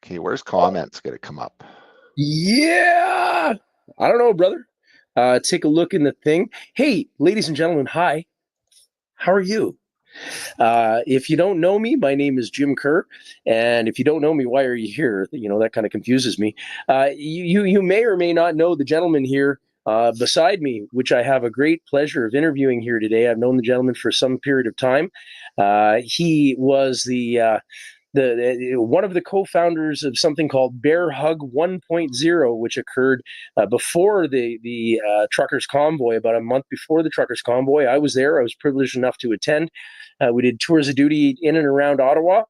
Okay, where's comments going to come up? Yeah. I don't know, brother. Take a look in the thing. Hey, ladies and gentlemen, hi. How are you? If you don't know me, my name is Jim Kerr, and if you don't know me, why are you here? You know that kind of confuses me. You may or may not know the gentleman here beside me, which I have a great pleasure of interviewing here today. I've known the gentleman for some period of time. He was the one of the co-founders of something called Bear Hug 1.0, which occurred before the Truckers Convoy, about a month before the Truckers Convoy. I was there. I was privileged enough to attend. We did tours of duty in and around Ottawa.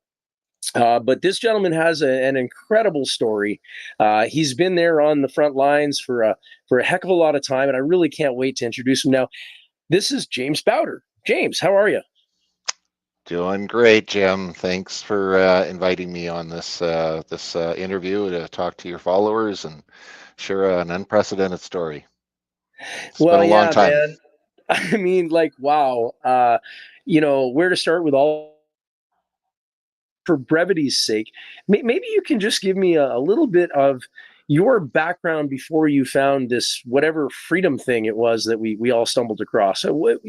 But this gentleman has an incredible story. He's been there on the front lines for a heck of a lot of time, and I really can't wait to introduce him now. This is James Bauder. James, how are you? Doing great, Jim. Thanks for inviting me on this interview to talk to your followers and share an unprecedented story. It's been Well, a long yeah, time. man. I mean, like, wow. Where to start with all for brevity's sake. Maybe you can just give me a little bit of your background before you found this whatever freedom thing it was that we all stumbled across. So, what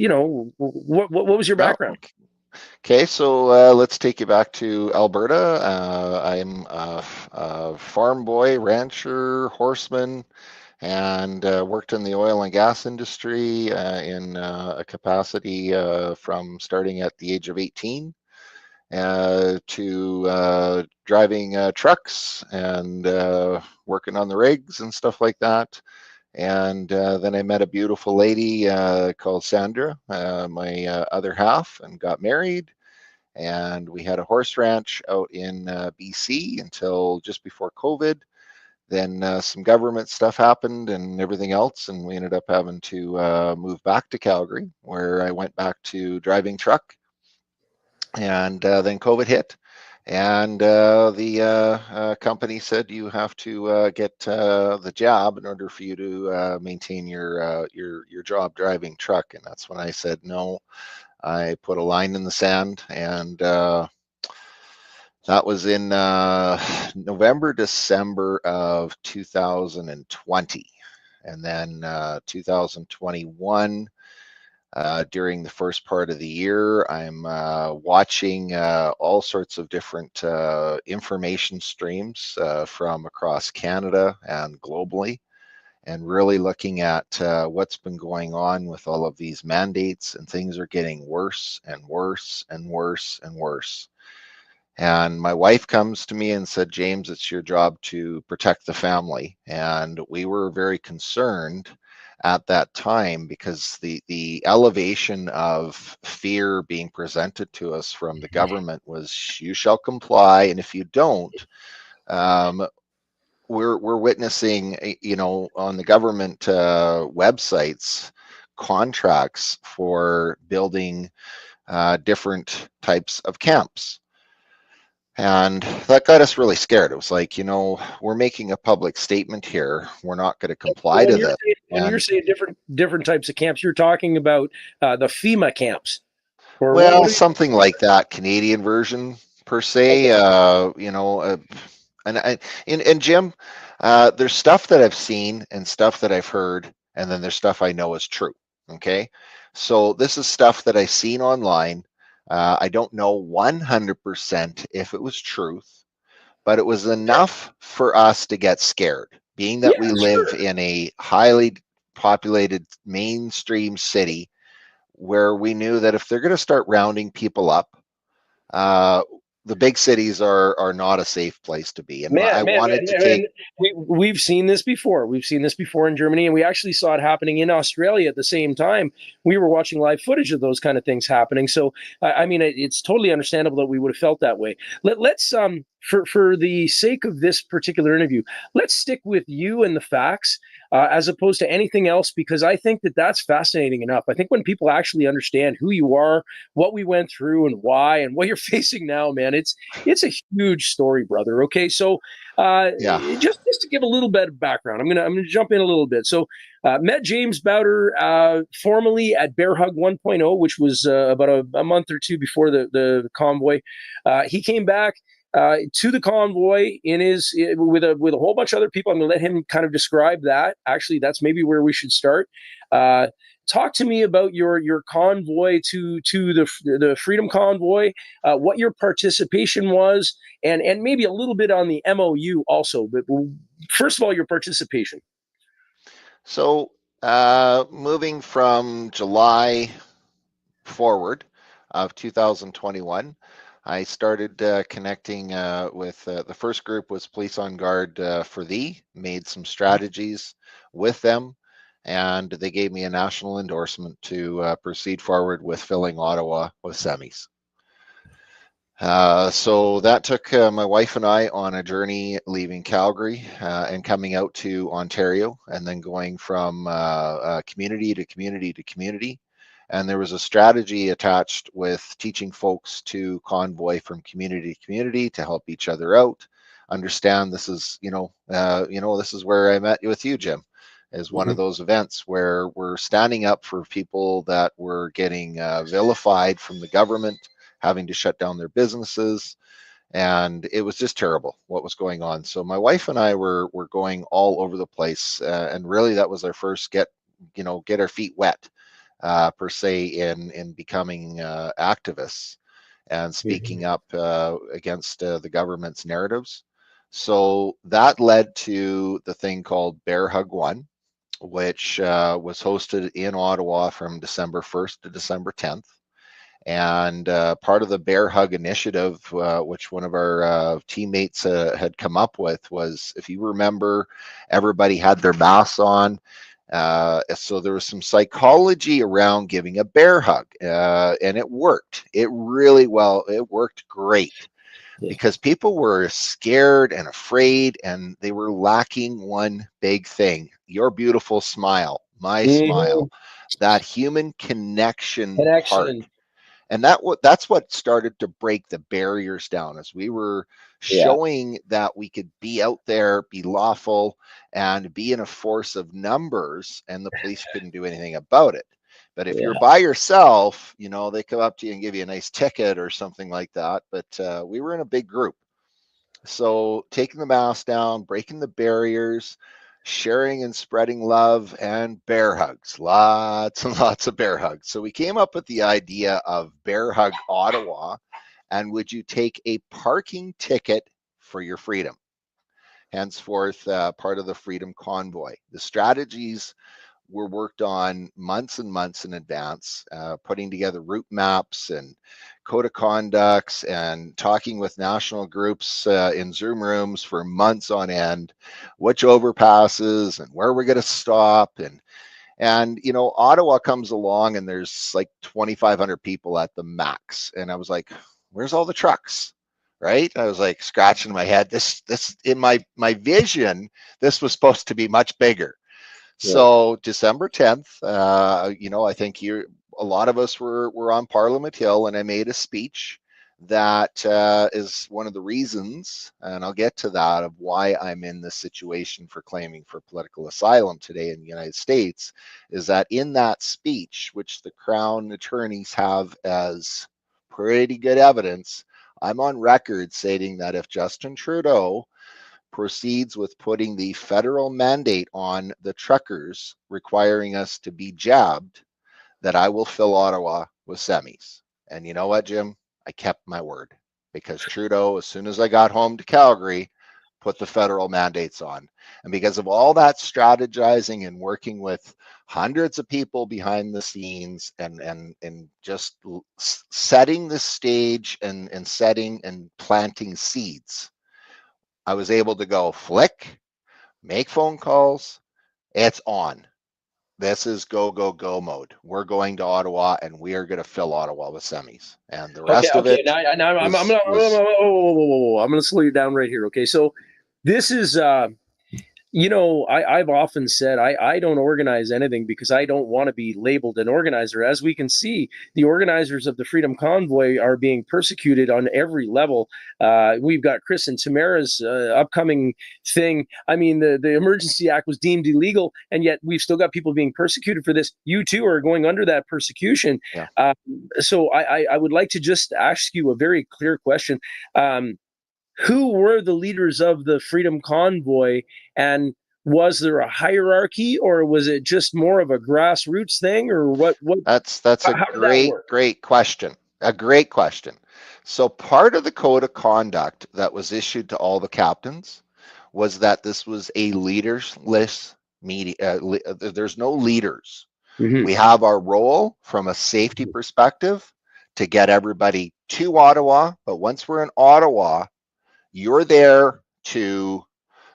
was your Oh, background? okay, so let's take you back to Alberta. I'm a farm boy, rancher, horseman, and worked in the oil and gas industry in a capacity from starting at the age of 18 to driving trucks and working on the rigs and stuff like that. And then I met a beautiful lady called Sandra, my other half, and got married. And we had a horse ranch out in BC until just before COVID. Then some government stuff happened and everything else, and we ended up having to move back to Calgary, where I went back to driving truck. And then COVID hit, and the company said you have to get the job in order for you to maintain your job driving truck. And that's when I said no. I put a line in the sand, and that was in November, December of 2020. And then 2021, during the first part of the year, I'm watching all sorts of different information streams from across Canada and globally, and really looking at what's been going on with all of these mandates, and things are getting worse and worse and worse and worse. And my wife comes to me and said, James, it's your job to protect the family. And we were very concerned at that time because the elevation of fear being presented to us from the government was, you shall comply, and if you don't, um, we're witnessing, on the government websites, contracts for building different types of camps. And that got us really scared. It was like, we're making a public statement here. We're not going to comply When to you're this. saying, when you're And saying different types of camps, you're talking about the FEMA camps, or what? well, What are you? something like that, Canadian version per se. Okay. And Jim, there's stuff that I've seen and stuff that I've heard, and then there's stuff I know is true. Okay, so this is stuff that I've seen online. I don't know 100% if it was truth, but it was Okay. enough for us to get scared, being that Yeah, we live sure. in a highly populated mainstream city where we knew that if they're going to start rounding people up, uh, the big cities are not a safe place to be. And I wanted to take, And we've seen this before. We've seen this before in Germany, and we actually saw it happening in Australia at the same time. We were watching live footage of those kind of things happening. So, I mean, it's totally understandable that we would have felt that way. Let's for the sake of this particular interview, let's stick with you and the facts. As opposed to anything else, because I think that that's fascinating enough. I think when people actually understand who you are, what we went through, and why, and what you're facing now, man, it's a huge story, brother. Okay, so yeah. just to give a little bit of background, I'm gonna jump in a little bit. So met James Bauder formally at Bear Hug 1.0, which was about a month or two before the convoy. He came back. to the convoy in his with a whole bunch of other people. I'm going to let him kind of describe that. Actually, that's maybe where we should start. Talk to me about your convoy to the Freedom Convoy, what your participation was, and maybe a little bit on the MOU also. But first of all, your participation. So, moving from July forward of 2021, I started connecting with the first group was Police on Guard for Thee, made some strategies with them, and they gave me a national endorsement to proceed forward with filling Ottawa with semis. So that took my wife and I on a journey leaving Calgary and coming out to Ontario, and then going from community to community to community. And there was a strategy attached with teaching folks to convoy from community to community to help each other out. Understand this is, this is where I met with you, Jim, is one of those events where we're standing up for people that were getting vilified from the government, having to shut down their businesses, and it was just terrible what was going on. So my wife and I were going all over the place, and really that was our first get our feet wet per se in becoming activists and speaking up against the government's narratives. So that led to the thing called Bear Hug One, which was hosted in Ottawa from December 1st to December 10th. And part of the Bear Hug initiative, which one of our teammates had come up with, was, if you remember, everybody had their masks on. So there was some psychology around giving a bear hug, and it worked. It worked great, because people were scared and afraid, and they were lacking one big thing: your beautiful smile, my smile, that human connection part. And that's what started to break the barriers down, as we were showing that we could be out there, be lawful, and be in a force of numbers, and the police couldn't do anything about it. But if you're by yourself, they come up to you and give you a nice ticket or something like that. But we were in a big group. So taking the mask down, breaking the barriers, sharing and spreading love, and bear hugs, lots and lots of bear hugs. So we came up with the idea of Bear Hug Ottawa, and would you take a parking ticket for your freedom? Henceforth, part of the Freedom Convoy. The strategies were worked on months and months in advance, putting together route maps and code of conducts, and talking with national groups in Zoom rooms for months on end, which overpasses and where we're going to stop. And Ottawa comes along, and there's like 2,500 people at the max, and I was like, where's all the trucks? Right? I was like scratching my head. This in my vision, this was supposed to be much bigger. So December 10th, I think a lot of us were on Parliament Hill, and I made a speech that is one of the reasons, and I'll get to that, of why I'm in this situation for claiming for political asylum today in the United States, is that in that speech, which the Crown attorneys have as pretty good evidence, I'm on record stating that if Justin Trudeau proceeds with putting the federal mandate on the truckers, requiring us to be jabbed, that I will fill Ottawa with semis. And you know what, Jim? I kept my word, because Trudeau, as soon as I got home to Calgary, put the federal mandates on. And because of all that strategizing and working with hundreds of people behind the scenes, and just setting the stage and setting and planting seeds, I was able to go flick, make phone calls. It's on. This is go, go, go mode. We're going to Ottawa, and we are going to fill Ottawa with semis. And the rest of it Now I'm was gonna slow you down right here. Okay, so this is I've often said I don't organize anything because I don't want to be labeled an organizer. As we can see, the organizers of the Freedom Convoy are being persecuted on every level. We've got Chris and Tamara's upcoming thing. I mean, the Emergency Act was deemed illegal, and yet we've still got people being persecuted for this. You too are going under that persecution. So I would like to just ask you a very clear question. who were the leaders of the Freedom Convoy, and was there a hierarchy, or was it just more of a grassroots thing, or what? That's a How did that great, work? great question. A great question. So part of the code of conduct that was issued to all the captains was that this was a leaderless media. There's no leaders. Mm-hmm. We have our role from a safety perspective to get everybody to Ottawa. But once we're in Ottawa, you're there to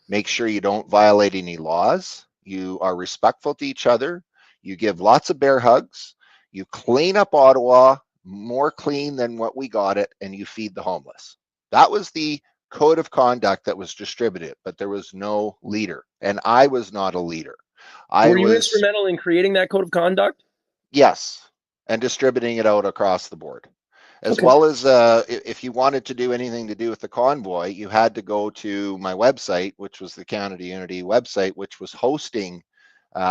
make sure you don't violate any laws. You are respectful to each other. You give lots of bear hugs. You clean up Ottawa more clean than what we got it, and you feed the homeless. That was the code of conduct that was distributed, but there was no leader. And I was not a leader. I Were you was, instrumental in creating that code of conduct? yes, and distributing it out across the board. As Okay. well as if you wanted to do anything to do with the convoy, you had to go to my website, which was the Canada Unity website, which was hosting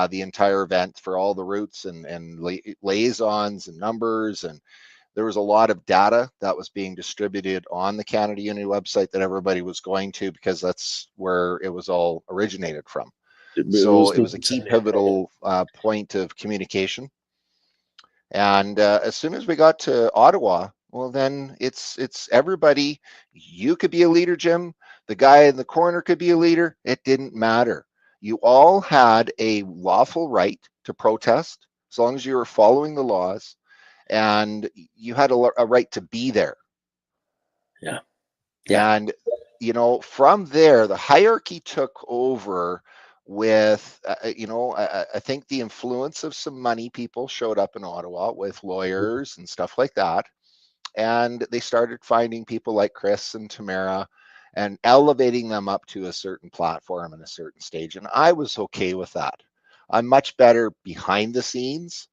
the entire event for all the routes and liaisons and numbers. And there was a lot of data that was being distributed on the Canada Unity website that everybody was going to, because that's where it was all originated from. It So was it was being a key disseminated. Okay. pivotal point of communication. And as soon as we got to Ottawa, well, then it's everybody. You could be a leader, Jim. The guy in the corner could be a leader. It didn't matter. You all had a lawful right to protest as long as you were following the laws, and you had a right to be there. Yeah. Yeah. And from there, the hierarchy took over with I think the influence of some money people showed up in Ottawa with lawyers and stuff like that, and they started finding people like Chris and Tamara and elevating them up to a certain platform and a certain stage, and I was okay with that. I'm much better behind the scenes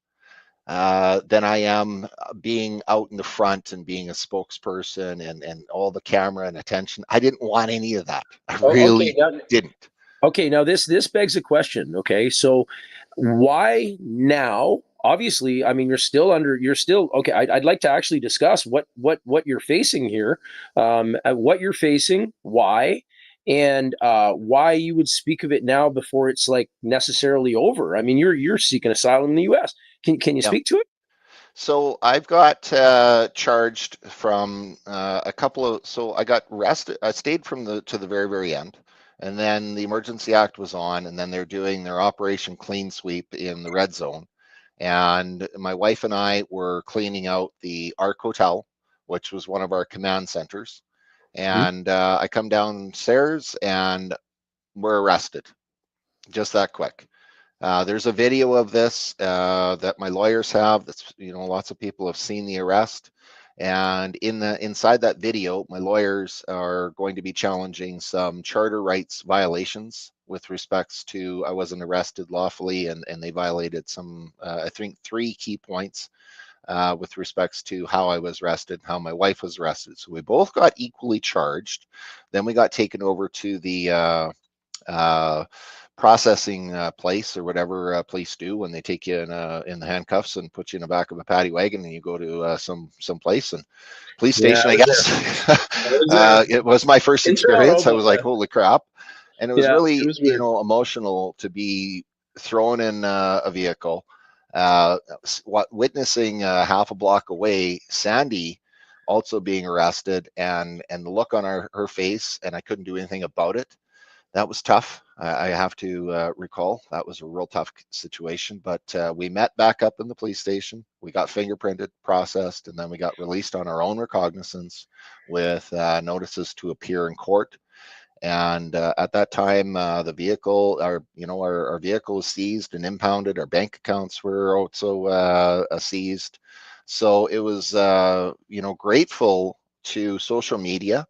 than I am being out in the front and being a spokesperson and all the camera and attention. I didn't want any of that. I Oh, okay. really didn't. Okay, now this begs a question. Okay, so why now? Obviously, I mean you're still okay. I'd like to actually discuss what you're facing here, what you're facing, why, and why you would speak of it now before it's like necessarily over. I mean, you're seeking asylum in the U.S. Can you Yeah. speak to it? So I've got charged from a couple of. So I got arrested. I stayed from the to the very very end, and then the Emergency Act was on, and then they're doing their Operation Clean Sweep in the red zone, and my wife and I were cleaning out the Arc Hotel, which was one of our command centers, Mhm. and I come downstairs and we're arrested, just that quick. There's a video of this that my lawyers have. That's lots of people have seen the arrest, and inside that video, my lawyers are going to be challenging some charter rights violations with respects to I wasn't arrested lawfully, and they violated some I think 3 key points with respects to how I was arrested, how my wife was arrested. So we both got equally charged. Then we got taken over to the uh, processing place or whatever police do when they take you in the handcuffs and put you in the back of a paddy wagon and you go to some place and police Yeah, station, I I was there. guess. I was there It was my first in Toronto, experience. I but was like, holy crap. And it was yeah, it really, was weird. emotional to be thrown in a vehicle, witnessing half a block away, Sandy also being arrested, and the look on her face, and I couldn't do anything about it. That was tough. I have to recall that was a real tough situation, but we met back up in the police station. We got fingerprinted, processed, and then we got released on our own recognizance with notices to appear in court. And at that time, the vehicle, our vehicle was seized and impounded. Our bank accounts were also seized. So it was, grateful to social media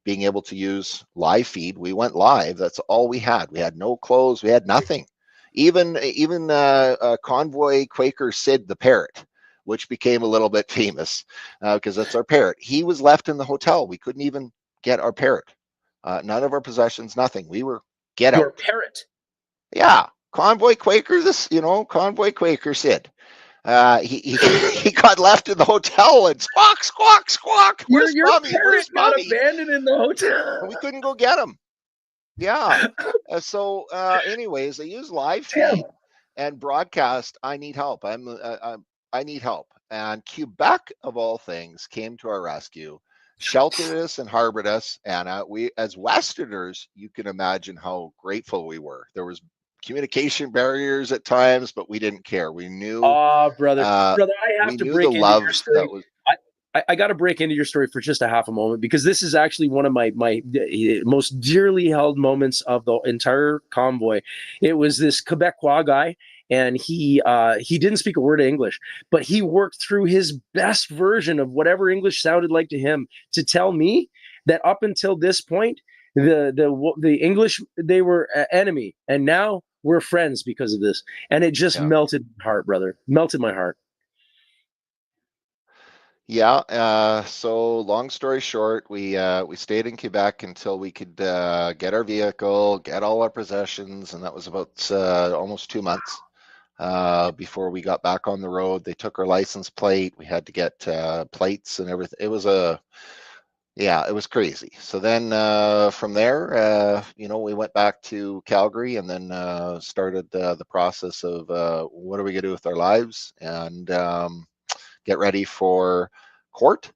being able to use live feed. We went live. That's all we had. We had no clothes. We had nothing. Even Convoy Quaker Sid the parrot, which became a little bit famous because that's our parrot. He was left in the hotel. We couldn't even get our parrot. None of our possessions, nothing. We were get Your out. parrot. Yeah, Convoy Quaker. Convoy Quaker Sid. he got left in the hotel and squawk, squawk, squawk. Where's Your mommy? parrot Where's got mommy? abandoned in the hotel. And we couldn't go get him. Yeah. Anyways, I use live Tim. feed and broadcast. I need help. I need help. And Quebec, of all things, came to our rescue, sheltered us and harbored us. And we, as Westerners, you can imagine how grateful we were. There was communication barriers at times, but we didn't care. We knew, Brother, uh, I have we to knew the break into your love that story. was. I got to break into your story for just a half a moment, because this is actually one of my most dearly held moments of the entire convoy. It was this Quebecois guy, and he didn't speak a word of English, but he worked through his best version of whatever English sounded like to him to tell me that up until this point, the English, they were enemy, and now we're friends because of this. And it just Yeah. melted my heart, brother. Melted my heart. Yeah, so long story short, we stayed in Quebec until we could get our vehicle, get all our possessions, and that was about almost 2 months before we got back on the road. They took our license plate. We had to get plates and everything. Yeah, it was crazy. So then from there, we went back to Calgary and then started the process of what are we going to do with our lives and get ready for court.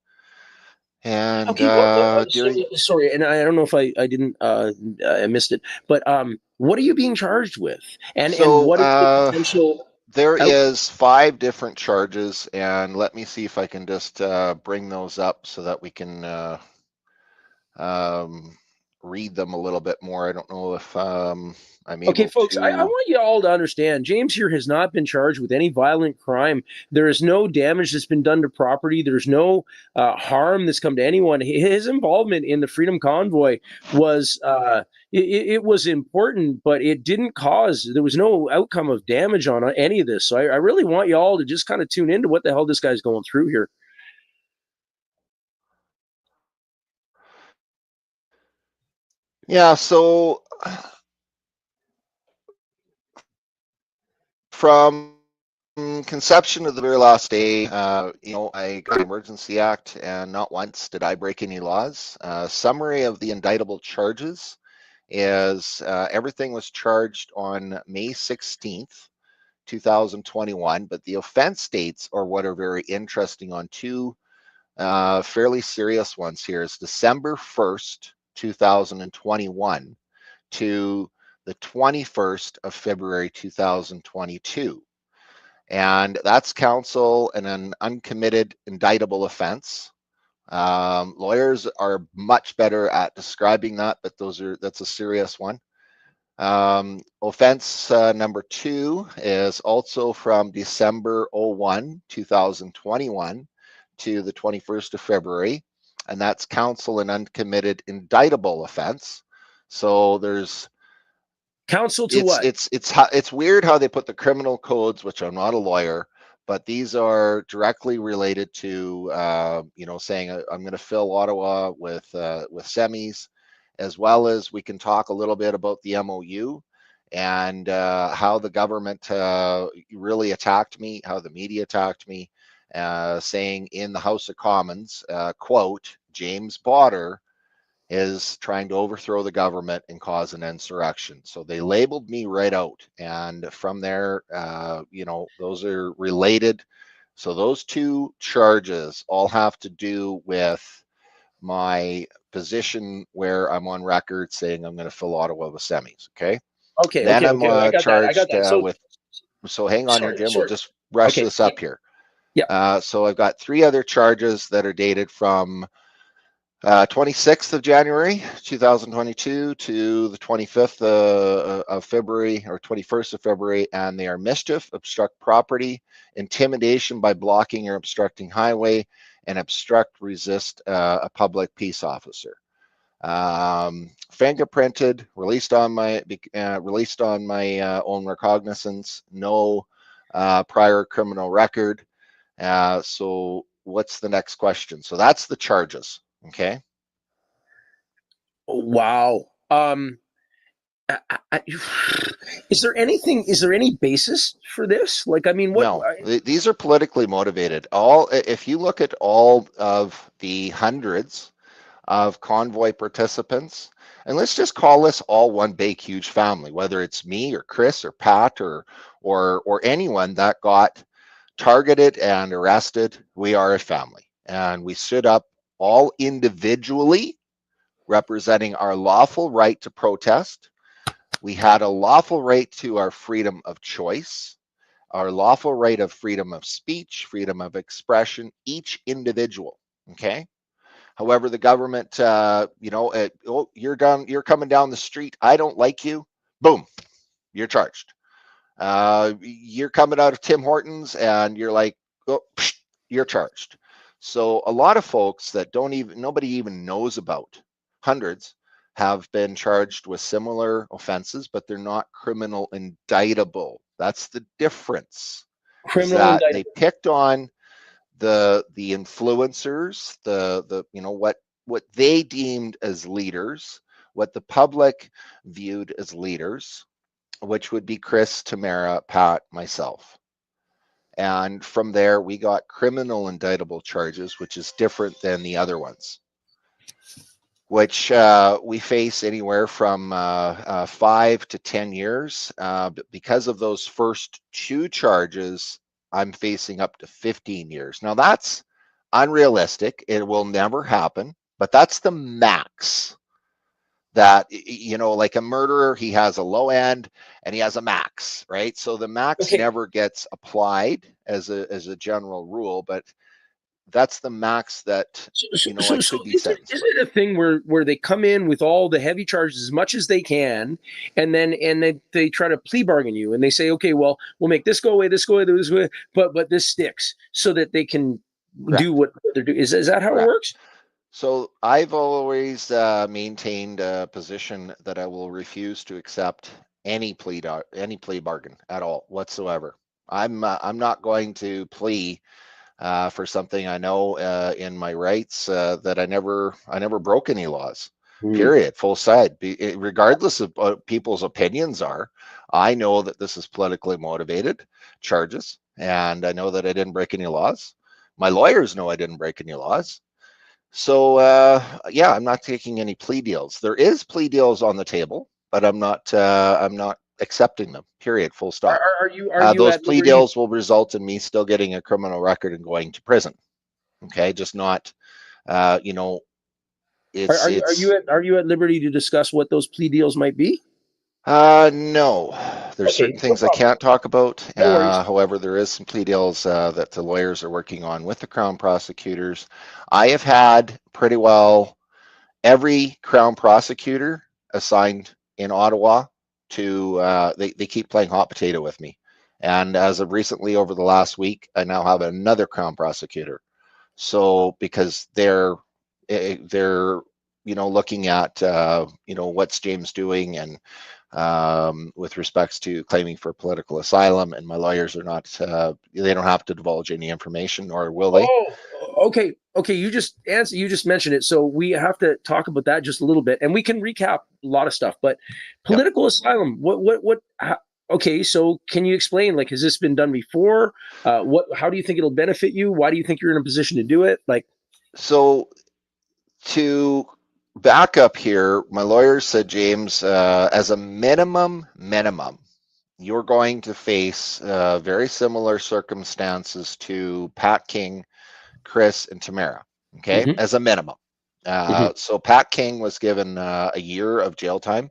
And Okay, what during sorry, and I don't know if I didn't I missed it, but what are you being charged with, and so what is the potential there out? is 5 different charges, and let me see if I can just bring those up so that we can um, read them a little bit more. I don't know if I'm Okay, able folks, I to. want you all to understand, James here has not been charged with any violent crime. There is no damage that's been done to property. There's no harm that's come to anyone. His involvement in the Freedom Convoy was it was important, but it didn't cause. There was no outcome of damage on any of this. So I really want you all to just kind of tune into what the hell this guy's going through here. Yeah, so from conception to the very last day, I got the Emergency Act, and not once did I break any laws. Summary of the indictable charges is everything was charged on May 16th, 2021, but the offense dates are what are very interesting on two fairly serious ones here. Is December 1st, 2021 to the 21st of February 2022. And that's counsel in an uncommitted indictable offense. Lawyers are much better at describing that, but that's a serious one. Offense number 2 is also from December 01, 2021 to the 21st of February, and that's counsel in uncommitted indictable offense. So there's Counsel to it's what? it's it's it's weird how they put the criminal codes, which I'm not a lawyer, but these are directly related to saying I'm going to fill Ottawa with semis, as well as we can talk a little bit about the MOU and how the government really attacked me, how the media attacked me, saying in the House of Commons, quote, James Bauder is trying to overthrow the government and cause an insurrection. So they labeled me right out. And from there, those are related. So those two charges all have to do with my position where I'm on record saying I'm going to fill Ottawa with semis. Okay. Okay, Then okay, I'm okay. I got that. I got charged that. So with, so hang on here, sorry, Jim. We'll sorry. just rush Okay, this up here. yeah. So I've got 3 other charges that are dated from 26th of January 2022 to the 25th of February or 21st of February, and they are mischief, obstruct property, intimidation by blocking or obstructing highway, and obstruct, resist a public peace officer. Fingerprinted, released on my own recognizance, no prior criminal record. So what's the next question? So that's the charges. Okay. Wow. I, Is there anything? Is there any basis for this? Like, I mean, what? No, these are politically motivated. If you look at all of the hundreds of convoy participants, and let's just call this all one big huge family, whether it's me or Chris or Pat or anyone that got targeted and arrested, we are a family. And we stood up all individually representing our lawful right to protest. We had a lawful right to our freedom of choice, our lawful right of freedom of speech, freedom of expression, each individual. Okay. However, the government, oh, you're coming down the street. I don't like you. Boom, you're charged. You're coming out of Tim Hortons and you're like, oh, psh, you're charged. So a lot of folks that nobody even knows about, hundreds, have been charged with similar offenses, but they're not criminal indictable. That's the difference. Is Criminal that they indictment. picked on the influencers, the what they deemed as leaders, what the public viewed as leaders, which would be Chris, Tamara, Pat, myself. And from there, we got criminal indictable charges, which is different than the other ones, which we face anywhere from 5 to 10 years. But because of those first two charges, I'm facing up to 15 years. Now, that's unrealistic. It will never happen, but that's the max. That, like a murderer, he has a low end and he has a max, right? So the max Okay. never gets applied as a general rule, but that's the max that I So could be sentenced is for. it a thing where they come in with all the heavy charges as much as they can, and then they try to plea bargain you, and they say, okay, well, we'll make this go away, this go away, this go away, but this sticks, so that they can do Correct. what they're doing. Is that how it Correct. works? So I've always maintained a position that I will refuse to accept any plea bargain at all whatsoever. I'm not going to plea for something I know in my rights that I never broke any laws. Hmm. Period. Full side. Regardless of what people's opinions are, I know that this is politically motivated charges, and I know that I didn't break any laws. My lawyers know I didn't break any laws. So yeah, I'm not taking any plea deals. There is plea deals on the table, but I'm not accepting them. Period. Full Are, stop. are you Those at plea liberty? deals will result in me still getting a criminal record and going to prison. Okay, just not. Uh, you know, it's Are you at liberty to discuss what those plea deals might be? no. There's certain Okay, no things I problem. can't talk about. No worries. However, there is some plea deals that the lawyers are working on with the Crown prosecutors. I have had pretty well every Crown prosecutor assigned in Ottawa to they keep playing hot potato with me. And as of recently, over the last week, I now have another Crown prosecutor. So because they're looking at what's James doing and with respects to claiming for political asylum, and my lawyers are not they don't have to divulge any information, or will they? Oh, okay. Okay, you just mentioned it. So we have to talk about that just a little bit, and we can recap a lot of stuff. But Yep. political asylum, okay, so can you explain, like, has this been done before? How do you think it'll benefit you? Why do you think you're in a position to do it? Like, So to back up here, my lawyer said, James, as a minimum, you're going to face very similar circumstances to Pat King, Chris, and Tamara. Okay, mhm, as a minimum. mhm. So Pat King was given a year of jail time,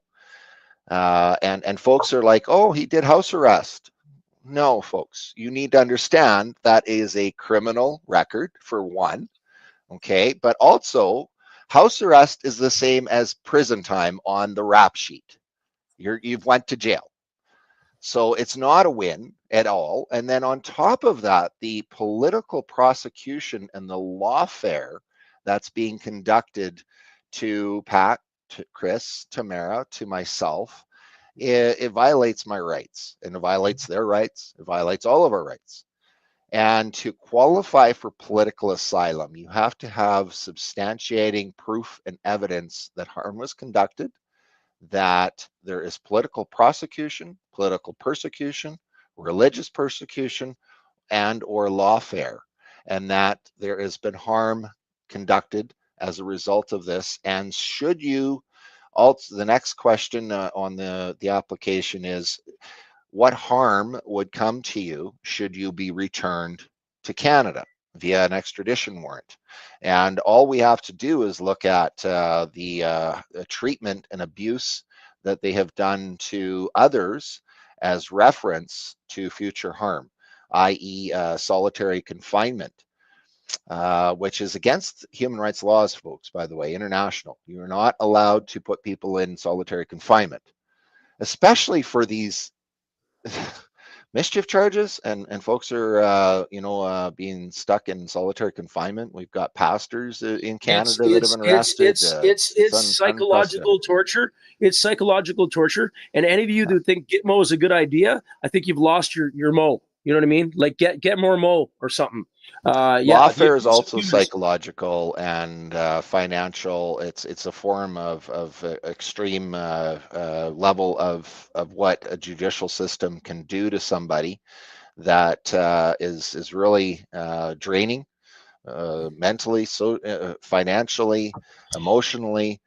and folks are like, oh, he did house arrest. No, folks, you need to understand that is a criminal record for one. Okay, but also house arrest is the same as prison time on the rap sheet. You've went to jail. So it's not a win at all. And then on top of that, the political prosecution and the lawfare that's being conducted to Pat, to Chris, Tamara, to myself, it violates my rights, and it violates their rights. It violates all of our rights. And to qualify for political asylum, you have to have substantiating proof and evidence that harm was conducted, that there is political prosecution, political persecution, religious persecution, and or lawfare, and that there has been harm conducted as a result of this. And should you also, the next question on the application is, what harm would come to you should you be returned to Canada via an extradition warrant? And all we have to do is look at the treatment and abuse that they have done to others as reference to future harm, i.e., solitary confinement, which is against human rights laws, folks, by the way, international. You're not allowed to put people in solitary confinement, especially for these mischief charges, and folks are being stuck in solitary confinement. We've got pastors in Canada that have been arrested. It's psychological unprecedented. torture. It's psychological torture. And any of you that think Gitmo is a good idea, I think you've lost your mo. You know what I mean? Like get more mo or something. Lawfare is also psychological and financial. It's a form of extreme level of what a judicial system can do to somebody that is really draining, mentally, financially, emotionally,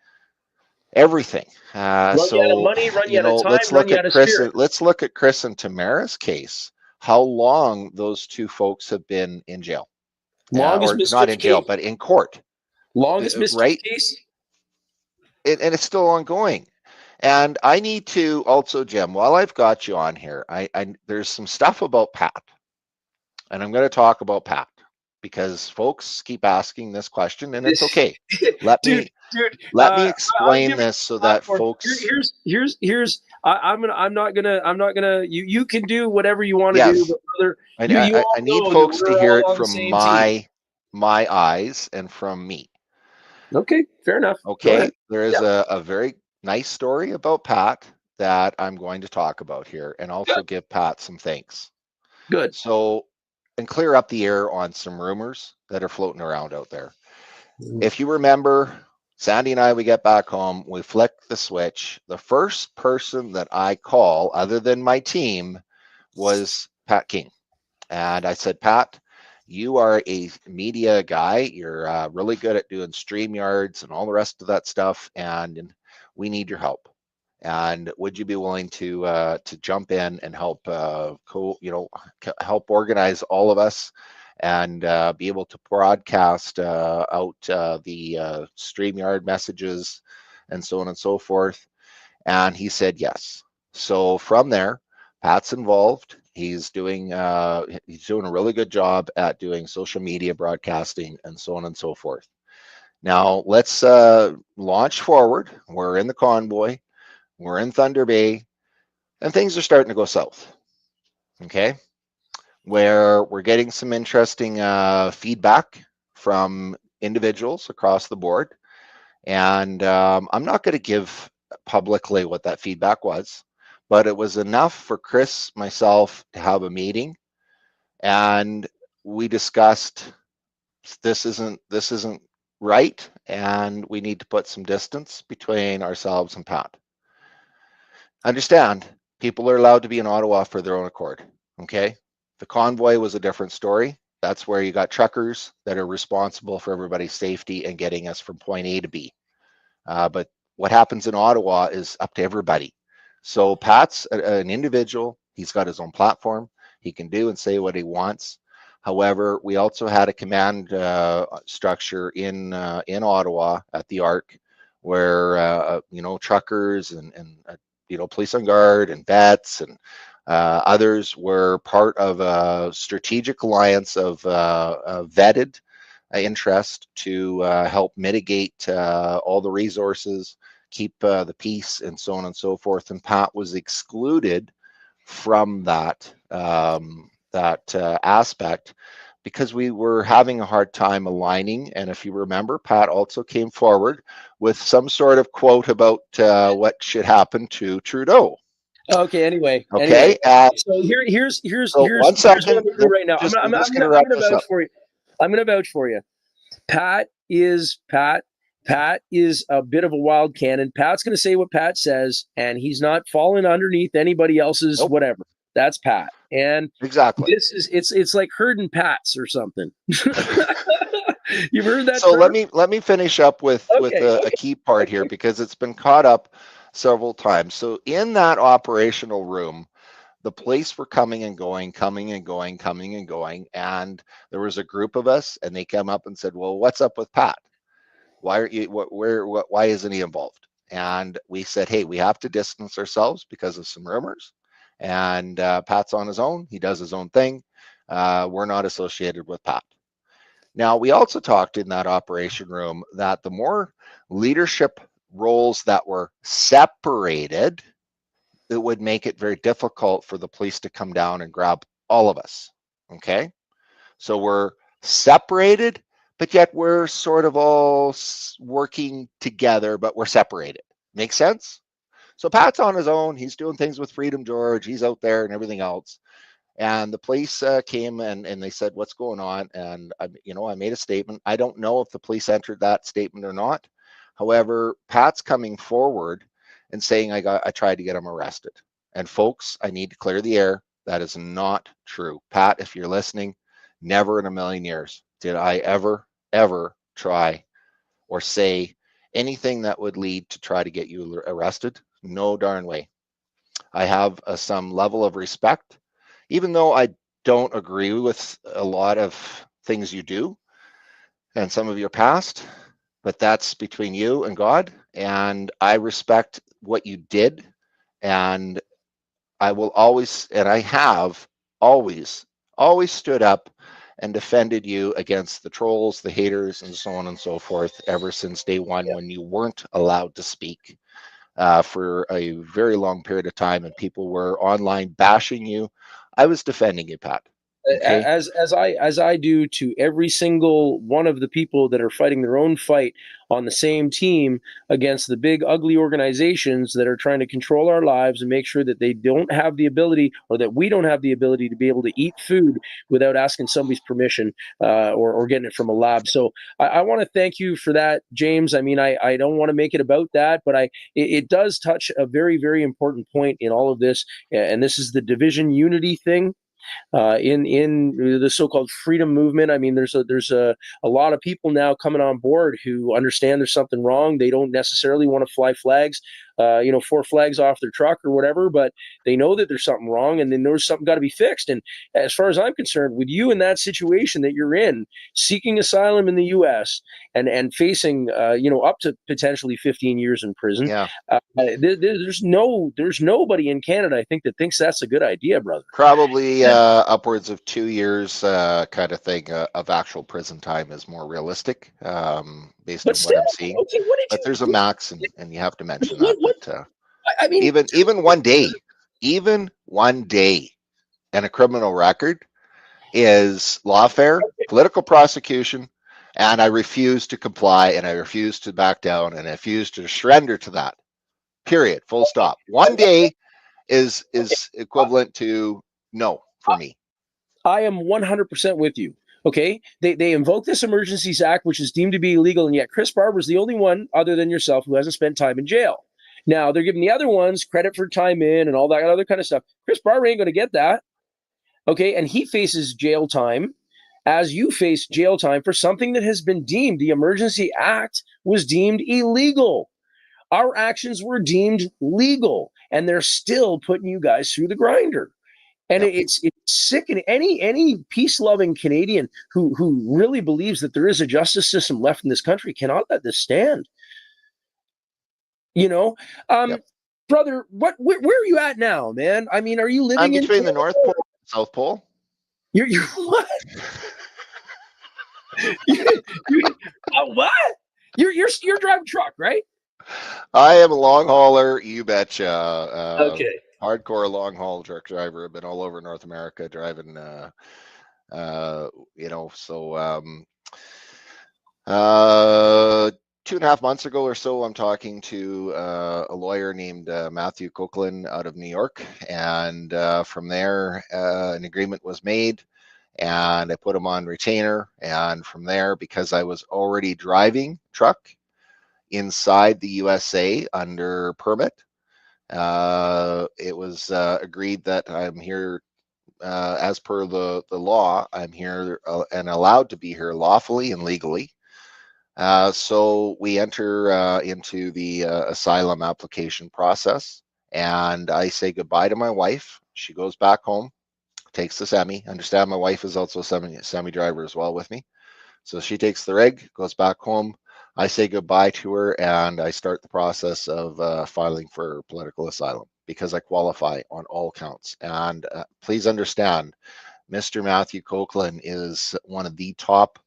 everything. Run you out of money, run you out of time, run you out of spirit. Let's look at Chris and Tamara's case. How long those two folks have been in jail, Longest or not in jail, case. but in court. Longest mischief right? case. And it's still ongoing. And I need to also, Jim, while I've got you on here, there's some stuff about Pat, and I'm going to talk about Pat because folks keep asking this question, and it's okay. Let me explain this so that folks. I'm not gonna. You can do whatever you want to do, but brother, I need folks to hear it from my eyes and from me. Okay, fair enough. Okay, there is a very nice story about Pat that I'm going to talk about here, and also give Pat some thanks. Good. So, and clear up the air on some rumors that are floating around out there. If you remember, Sandy and I, we get back home, we flick the switch. The first person that I call, other than my team, was Pat King. And I said, Pat, you are a media guy. You're really good at doing StreamYards and all the rest of that stuff, and we need your help. And would you be willing to jump in and help help organize all of us and be able to broadcast out the StreamYard messages and so on and so forth? And he said yes. So from there, Pat's involved. He's doing a really good job at doing social media broadcasting and so on and so forth. Now let's launch forward. We're in the convoy. We're in Thunder Bay, and things are starting to go south. Okay, where we're getting some interesting feedback from individuals across the board, and I'm not going to give publicly what that feedback was, but it was enough for Chris, myself, to have a meeting, and we discussed this isn't right, and we need to put some distance between ourselves and Pat. Understand, people are allowed to be in Ottawa for their own accord. Okay, the convoy was a different story. That's where you got truckers that are responsible for everybody's safety and getting us from point A to B. But what happens in Ottawa is up to everybody. So Pat's an individual. He's got his own platform. He can do and say what he wants. However, we also had a command structure in Ottawa at the ARC, where truckers and police on guard and vets and others were part of a strategic alliance of vetted interest to help mitigate all the resources, keep the peace, and so on and so forth. And Pat was excluded from that aspect because we were having a hard time aligning. And if you remember, Pat also came forward with some sort of quote about what should happen to Trudeau. Okay. Anyway. So here's one second. What I'm right now. I'm gonna vouch for you. I'm gonna vouch for you. Pat is Pat, Pat is a bit of a wild cannon. Pat's going to say what Pat says, and he's not falling underneath anybody else's Nope. whatever. That's Pat. And Exactly. this is it's like herding Pats or something. You've heard that So term? let me finish up with Okay. a key part here, because it's been caught up several times. So in that operational room, the police were coming and going, coming and going, coming and going, and there was a group of us, and they came up and said, "Well, what's up with Pat? Why are you why isn't he involved?" And we said, "Hey, we have to distance ourselves because of some rumors, and Pat's on his own. He does his own thing. We're not associated with Pat." Now, we also talked in that operation room that the more leadership roles that were separated, it would make it very difficult for the police to come down and grab all of us. Okay. So we're separated, but yet we're sort of all working together, but we're separated. Make sense? So Pat's on his own. He's doing things with Freedom George. He's out there and everything else. And the police came and they said, "What's going on?" And I made a statement. I don't know if the police entered that statement or not. However, Pat's coming forward and saying I tried to get him arrested. And folks, I need to clear the air. That is not true. Pat, if you're listening, never in a million years did I ever try or say anything that would lead to try to get you arrested. No darn way. I have some level of respect, even though I don't agree with a lot of things you do and some of your past, but that's between you and God. And I respect what you did. And I will always, and I have always stood up and defended you against the trolls, the haters, and so on and so forth ever since day one when you weren't allowed to speak for a very long period of time and people were online bashing you. I was defending you, Pat. Okay. As I do to every single one of the people that are fighting their own fight on the same team against the big ugly organizations that are trying to control our lives and make sure that they don't have the ability, or that we don't have the ability to be able to eat food without asking somebody's permission, or getting it from a lab. So I want to thank you for that, James. I mean, I don't want to make it about that, but it does touch a very, very important point in all of this, and this is the division unity thing in the so-called freedom movement. I mean, there's a lot of people now coming on board who understand there's something wrong. They don't necessarily want to fly flags, 4 flags off their truck or whatever, but they know that there's something wrong, and they know something got to be fixed. And as far as I'm concerned, with you in that situation that you're in, seeking asylum in the U.S. and facing up to potentially 15 years in prison, Yeah. there's nobody in Canada, I think, that thinks that's a good idea, brother. Probably upwards of 2 years kind of thing of actual prison time is more realistic based But on what still, I'm seeing. okay, what did But there's a you? max, and you have to mention that. What? But I mean, even 1 day, even 1 day and a criminal record is lawfare, political prosecution, and I refuse to comply, and I refuse to back down, and I refuse to surrender to that. Period. Full stop. 1 day is equivalent to no for me. I am 100% with you. Okay, they invoke this Emergencies Act, which is deemed to be illegal, and yet Chris Barber's the only one, other than yourself, who hasn't spent time in jail. Now they're giving the other ones credit for time in and all that other kind of stuff. Chris Barber ain't going to get that. Okay, and he faces jail time, as you face jail time for something that has been deemed, the Emergency Act was deemed illegal. Our actions were deemed legal, and they're still putting you guys through the grinder. And Yep. it's sickening. Any peace loving Canadian who really believes that there is a justice system left in this country cannot let this stand. You know, um, Yep. brother, where are you at now, man? I mean, are you I'm living in between the Canada? North Pole and South Pole. You're what? What? You're driving truck, right? I am a long hauler, you betcha. Okay. Hardcore long haul truck driver. I've been all over North America driving. So uh, 2.5 months ago or so, I'm talking to a lawyer named Matthew Copeland out of New York, and from there, an agreement was made. And I put him on retainer. And from there, because I was already driving truck, inside the USA under permit. It was agreed that I'm here as per the law. I'm here and allowed to be here lawfully and legally. So we enter into the asylum application process, and I say goodbye to my wife. She goes back home, takes the semi. Understand my wife is also a semi driver as well with me. So she takes the rig, goes back home. I say goodbye to her, and I start the process of filing for political asylum because I qualify on all counts. And please understand, Mr. Matthew Copeland is one of the top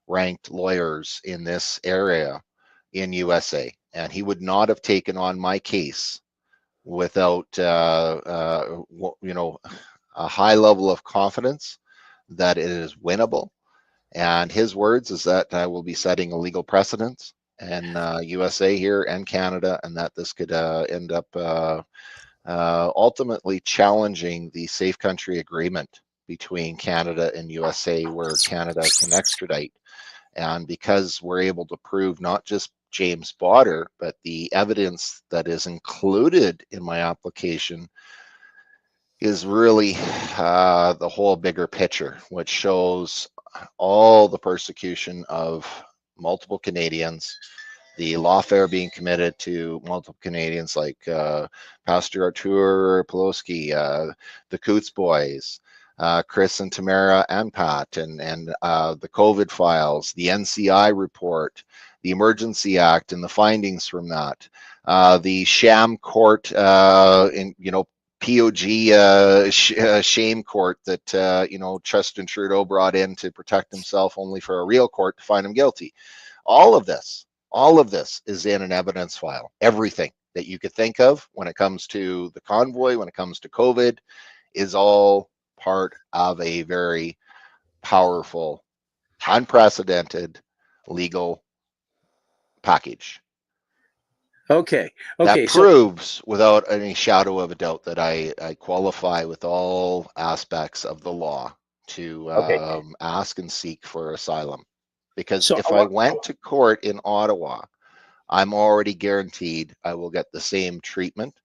ranked lawyers in this area in USA, and he would not have taken on my case without a high level of confidence that it is winnable. And his words is that I will be setting a legal precedent in USA here and Canada, and that this could end up ultimately challenging the safe country agreement between Canada and USA, where Canada can extradite. And because we're able to prove not just James Bauder, but the evidence that is included in my application is really the whole bigger picture, which shows all the persecution of multiple Canadians, the lawfare being committed to multiple Canadians like Pastor Artur Pawlowski, the Coots boys, Chris and Tamara and Pat, and the COVID files, the NCI report, the Emergency Act and the findings from that, the sham court POG shame court that Justin Trudeau brought in to protect himself, only for a real court to find him guilty. All of this is in an evidence file. Everything that you could think of when it comes to the convoy, when it comes to COVID, is all part of a very powerful, unprecedented legal package. Okay. That So proves without any shadow of a doubt that I qualify with all aspects of the law to ask and seek for asylum. Because So if I went to court in Ottawa, I'm already guaranteed I will get the same treatment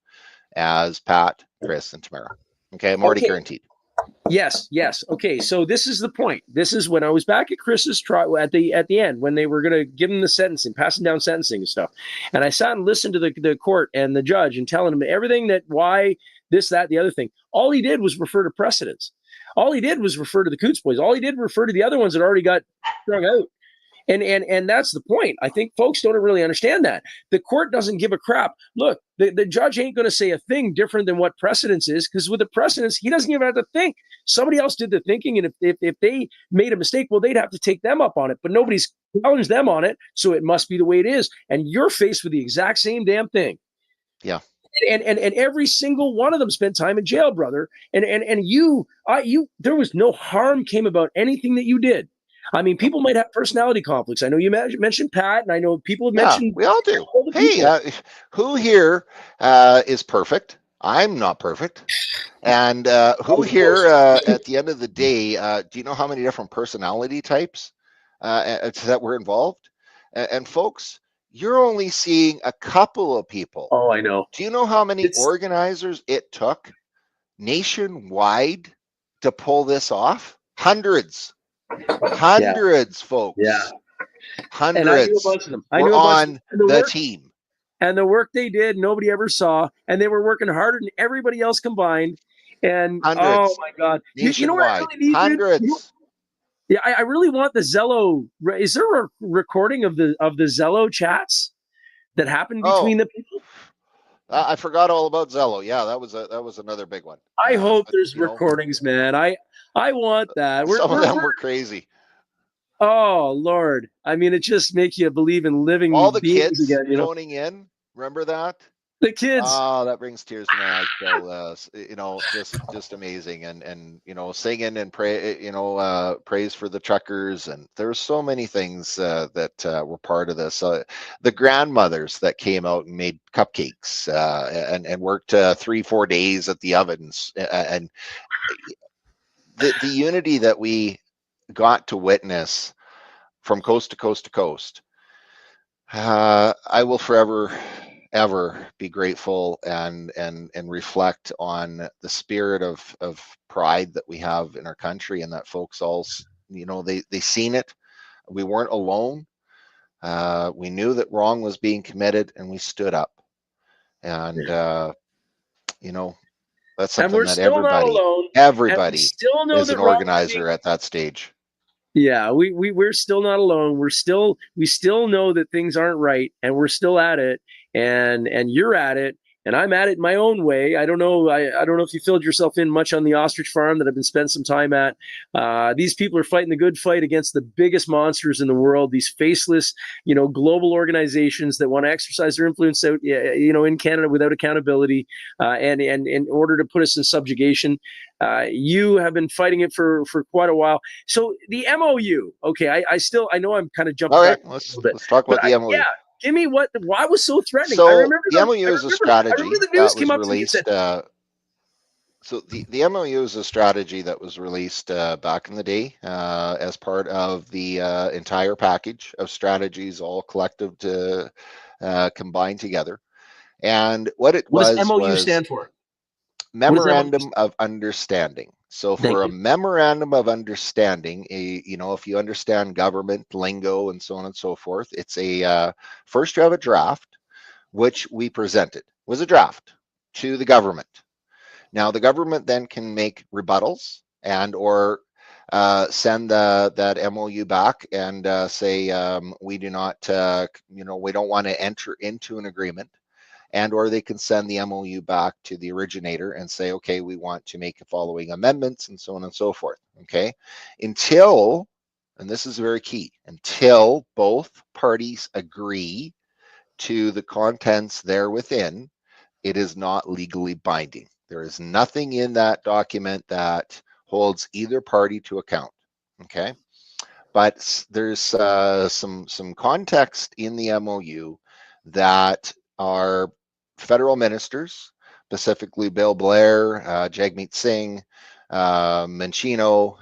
as Pat, Chris, and Tamara. Okay, I'm already guaranteed. Yes. Okay, so this is the point. This is when I was back at Chris's trial at the end, when they were going to give him the sentencing, passing down sentencing and stuff. And I sat and listened to the court and the judge and telling him everything, that why this, that, the other thing. All he did was refer to precedents. All he did was refer to the Coots boys. All he did refer to the other ones that already got strung out. And that's the point. I think folks don't really understand that. The court doesn't give a crap. Look, the judge ain't going to say a thing different than what precedence is, because with the precedence, he doesn't even have to think. Somebody else did the thinking, and if they made a mistake, well, they'd have to take them up on it. But nobody's challenged them on it, so it must be the way it is. And you're faced with the exact same damn thing. Yeah. And every single one of them spent time in jail, brother. And you, there was no harm came about anything that you did. I mean, people might have personality conflicts. I know you mentioned Pat, and I know people have mentioned. We all do. Hey, who here is perfect? I'm not perfect. And who here, at the end of the day, do you know how many different personality types that were involved? And folks, you're only seeing a couple of people. Oh, I know. Do you know how many organizers it took nationwide to pull this off? Hundreds, folks. Yeah. Hundreds. And I knew a bunch of them. Were on the team. And the work they did, nobody ever saw. And they were working harder than everybody else combined. And hundreds. Oh my God. You know what I really need? Hundreds. Yeah, I really want the Zello. Is there a recording of the Zello chats that happened between the people? I forgot all about Zello. Yeah, that was another big one. I hope there's recordings, man. I want that. Some of them were crazy. Oh Lord! I mean, it just makes you believe in living. All the kids again, phoning in. Remember that? The kids. Oh, that brings tears to my eyes. So, just amazing, and singing and praise for the truckers, and there were so many things that were part of this. The grandmothers that came out and made cupcakes and worked 3-4 days at the ovens, and the unity that we got to witness from coast to coast to coast. I will forever, ever be grateful and reflect on the spirit of pride that we have in our country, and that folks all, they seen it. We weren't alone. We knew that wrong was being committed, and we stood up. And you know, that's And something we're that still not everybody, alone. And we everybody still know is that an wrong is being. organizer at that stage. Yeah, we're still not alone. We still know that things aren't right, and we're still at it. And you're at it, and I'm at it my own way. I don't know. I don't know if you filled yourself in much on the ostrich farm that I've been spending some time at. These people are fighting the good fight against the biggest monsters in the world. These faceless, global organizations that want to exercise their influence out, in Canada without accountability, and in order to put us in subjugation. You have been fighting it for quite a while. So the MOU, okay, I know I'm kind of jumping All right, back a let's little bit, let's talk but about the MOU. give me why it was so threatening. I So remember the MOU is a I remember strategy the news that came was up to me and said, released. So the MOU is a strategy that was released back in the day as part of the entire package of strategies, all collective to combine together. And what it what does MOU was stand for? What does MOU memorandum stand of understanding. So for? Thank for a you. memorandum of understanding, if you understand government lingo and so on and so forth, it's a first you have a draft, which we presented was a draft to the government. Now the government then can make rebuttals and or send that MOU back and say we do not, we don't want to enter into an agreement, and or they can send the MOU back to the originator and say, okay, we want to make the following amendments and so on and so forth. Okay, until, and this is very key, until both parties agree to the contents there within, it is not legally binding. There is nothing in that document that holds either party to account. Okay, but there's some context in the MOU that our federal ministers, specifically Bill Blair, Jagmeet Singh, Menchino,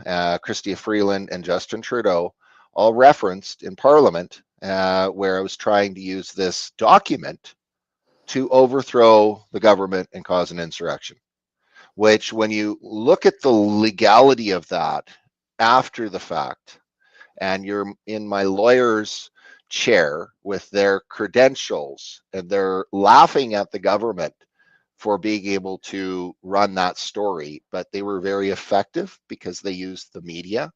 Chrystia Freeland, and Justin Trudeau, all referenced in Parliament, where I was trying to use this document to overthrow the government and cause an insurrection. Which, when you look at the legality of that after the fact, and you're in my lawyer's chair with their credentials and they're laughing at the government for being able to run that story, but they were very effective because they used the media.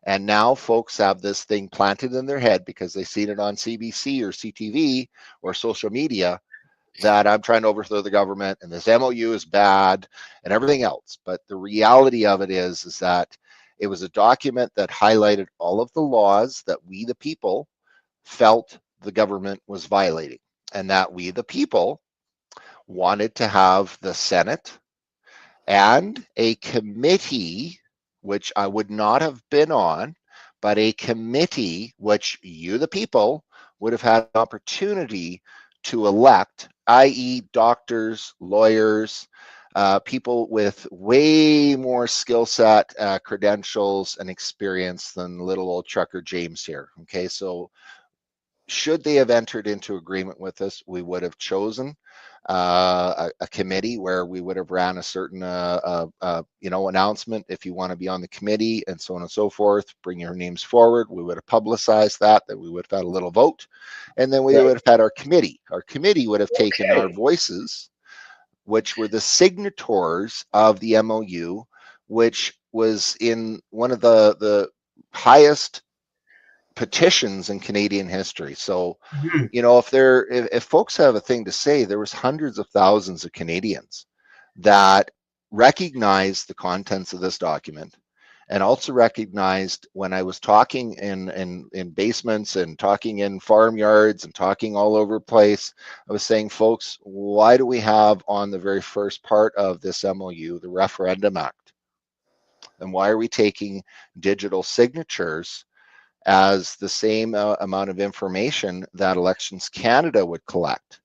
And now folks have this thing planted in their head because they've seen it on CBC or CTV or social media, that I'm trying to overthrow the government and this MOU is bad and everything else. But the reality of it is that it was a document that highlighted all of the laws that we, the people, felt the government was violating, and that we, the people, wanted to have the Senate and a committee, which I would not have been on, but a committee which you, the people, would have had an opportunity to elect, i.e., doctors, lawyers, people with way more skill set, credentials, and experience than little old trucker James here. Okay, so should they have entered into agreement with us, we would have chosen a committee where we would have ran a certain announcement, if you want to be on the committee and so on and so forth, bring your names forward. We would have publicized that we would have had a little vote, and then we Right. would have had our committee would have taken our Okay. voices, which were the signatories of the MOU, which was in one of the highest petitions in Canadian history. So, Mhm. if folks have a thing to say, there was hundreds of thousands of Canadians that recognized the contents of this document, and also recognized, when I was talking in basements and talking in farmyards and talking all over the place, I was saying, folks, why do we have on the very first part of this MOU the Referendum Act? And why are we taking digital signatures as the same amount of information that Elections Canada would collect?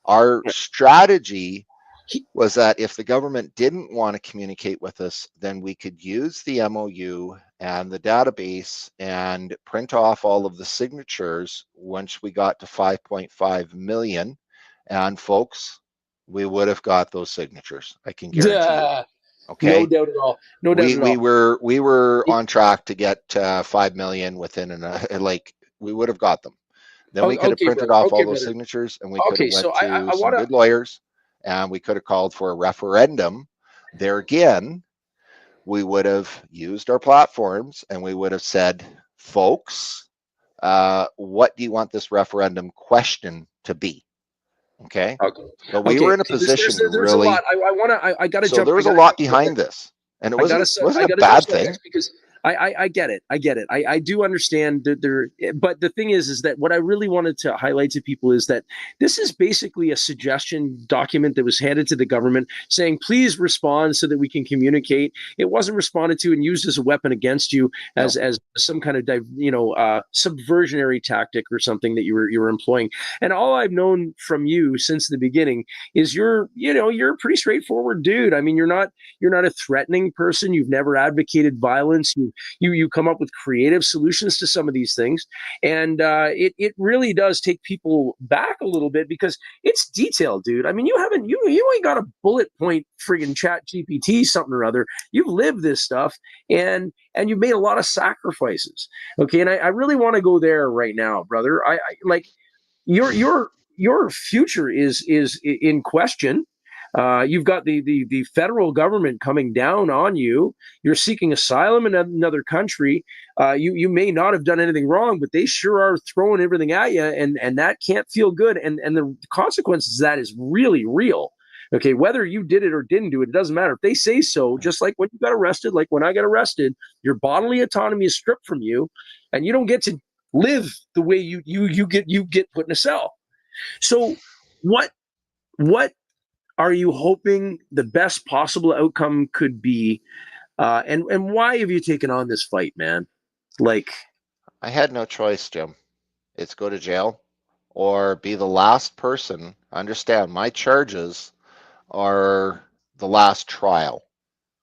Our strategy was that if the government didn't want to communicate with us, then we could use the MOU and the database and print off all of the signatures once we got to 5.5 million. And folks, we would have got those signatures. I can guarantee you. Duh. No Okay. doubt at all. No doubt We at we all. were we were on track to get 5 million within like we would have got them. Then we could have Okay, printed brother. off Okay, all those brother. signatures and we could have Okay, so went to I some want to. good lawyers and we could have called for a referendum. There again, we would have used our platforms and we would have said, folks, what do you want this referendum question to be? Okay. Okay. But we Okay. were in a position to There's a lot. really, I want to. I got to so jump. there I was a got to lot jump subject. behind this. And it I gotta, wasn't I a gotta jump bad thing. subjects because I get it. I get it. I do understand that there, but the thing is that what I really wanted to highlight to people is that this is basically a suggestion document that was handed to the government saying, please respond so that we can communicate. It wasn't responded to and used as a weapon against you No. as some kind of, subversionary tactic or something that you were employing. And all I've known from you since the beginning is you're a pretty straightforward dude. I mean, you're not a threatening person. You've never advocated violence. You come up with creative solutions to some of these things, and it really does take people back a little bit because it's detailed, dude. I mean, you ain't got a bullet point friggin' Chat GPT something or other. You've lived this stuff, and you've made a lot of sacrifices. Okay, and I really want to go there right now, brother. I like your future is in question. You've got the federal government coming down on you. You're seeking asylum in another country. You may not have done anything wrong, but they sure are throwing everything at you, and that can't feel good. And the consequences of that is really real. Okay, whether you did it or didn't do it, it doesn't matter. If they say so, just like when you got arrested, like when I got arrested, your bodily autonomy is stripped from you, and you don't get to live the way you get put in a cell. So what are you hoping the best possible outcome could be? And why have you taken on this fight, man? Like, I had no choice, Jim. It's go to jail or be the last person. Understand, my charges are the last trial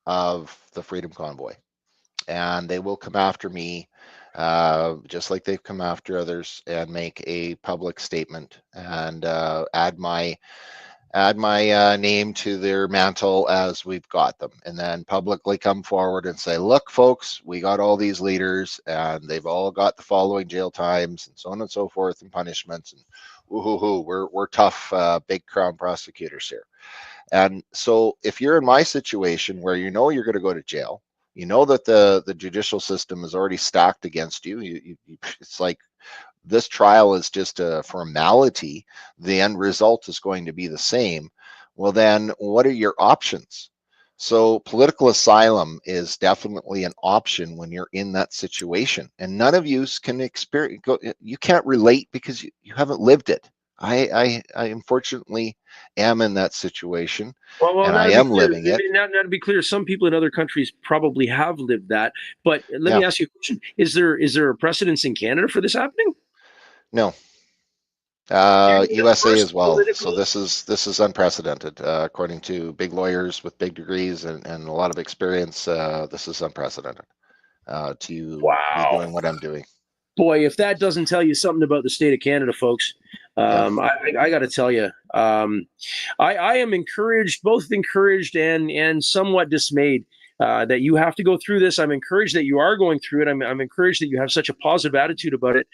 of the Freedom Convoy, and they will come after me just like they've come after others and make a public statement and add my name to their mantle as we've got them, and then publicly come forward and say, look, folks, we got all these leaders and they've all got the following jail times and so on and so forth and punishments, and woo-hoo-hoo, we're tough big crown prosecutors here. And so if you're in my situation where you know you're going to go to jail, you know that the judicial system is already stacked against you, it's like this trial is just a formality, the end result is going to be the same. Well, then what are your options? So political asylum is definitely an option when you're in that situation, and none of you can experience, you can't relate because you haven't lived it. I unfortunately am in that situation, well, and now I to be am clear, living it. now to be clear, some people in other countries probably have lived that. But let Yeah, me ask you a question: Is there a precedence in Canada for this happening? no. Canada USA first as well. So political. this is unprecedented, according to big lawyers with big degrees and a lot of experience. This is unprecedented to be Wow. doing what I'm doing. Boy, if that doesn't tell you something about the state of Canada, folks, Yeah. I got to tell you, I am encouraged, both encouraged and somewhat dismayed that you have to go through this. I'm encouraged that you are going through it. I'm encouraged that you have such a positive attitude about it.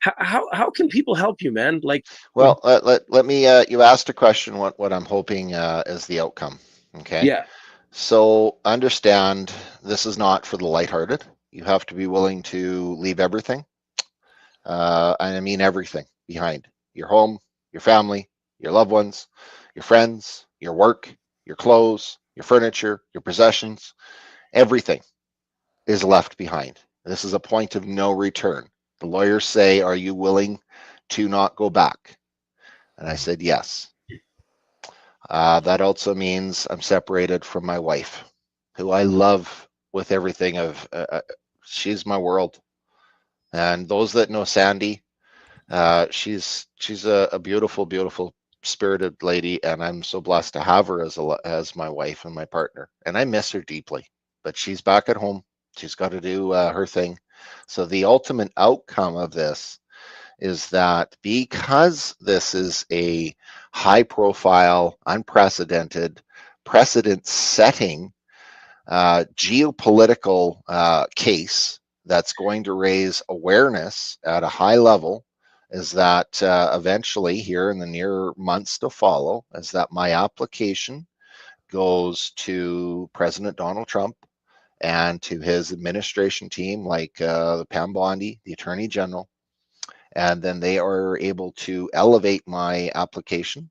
How can people help you, man? Like, Well, let me. You asked a question. What I'm hoping is the outcome. Okay. yeah, So understand this is not for the lighthearted. You have to be willing to leave everything. And I mean everything behind: your home, your family, your loved ones, your friends, your work, your clothes, your furniture, your possessions. Everything is left behind. This is a point of no return. The lawyers say, are you willing to not go back? And I said, yes. That also means I'm separated from my wife, who I love with everything of, she's my world. And those that know Sandy, she's a beautiful, beautiful spirited lady, and I'm so blessed to have her as my wife and my partner. And I miss her deeply. But she's back at home. She's got to do her thing. So the ultimate outcome of this is that because this is a high profile, unprecedented, precedent setting geopolitical case that's going to raise awareness at a high level, is that eventually here in the near months to follow, is that my application goes to President Donald Trump and to his administration team, like the Pam Bondi, the Attorney General, and then they are able to elevate my application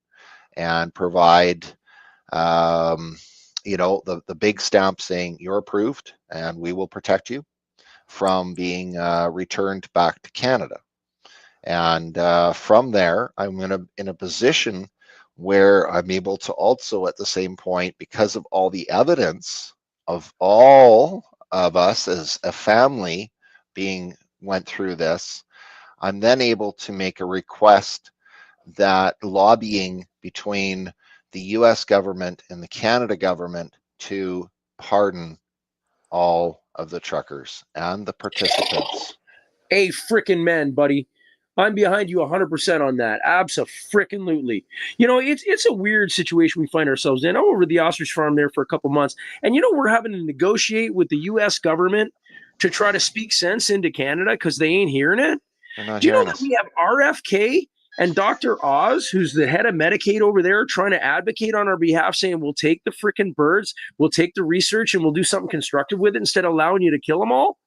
and provide the big stamp saying you're approved and we will protect you from being returned back to Canada. And from there, I'm in a position where I'm able to also at the same point, because of all the evidence of all of us as a family being went through this, I'm then able to make a request that lobbying between the US government and the Canada government to pardon all of the truckers and the participants. A freaking man, buddy. I'm behind you 100% on that. Abso-freaking-lutely. It's a weird situation we find ourselves in. I'm over at the ostrich farm there for a couple months, and we're having to negotiate with the U.S. government to try to speak sense into Canada because they ain't hearing it. They're not Do you know hearing that us. we have RFK and Dr. Oz, who's the head of Medicaid over there, trying to advocate on our behalf, saying we'll take the freaking birds, we'll take the research, and we'll do something constructive with it instead of allowing you to kill them all?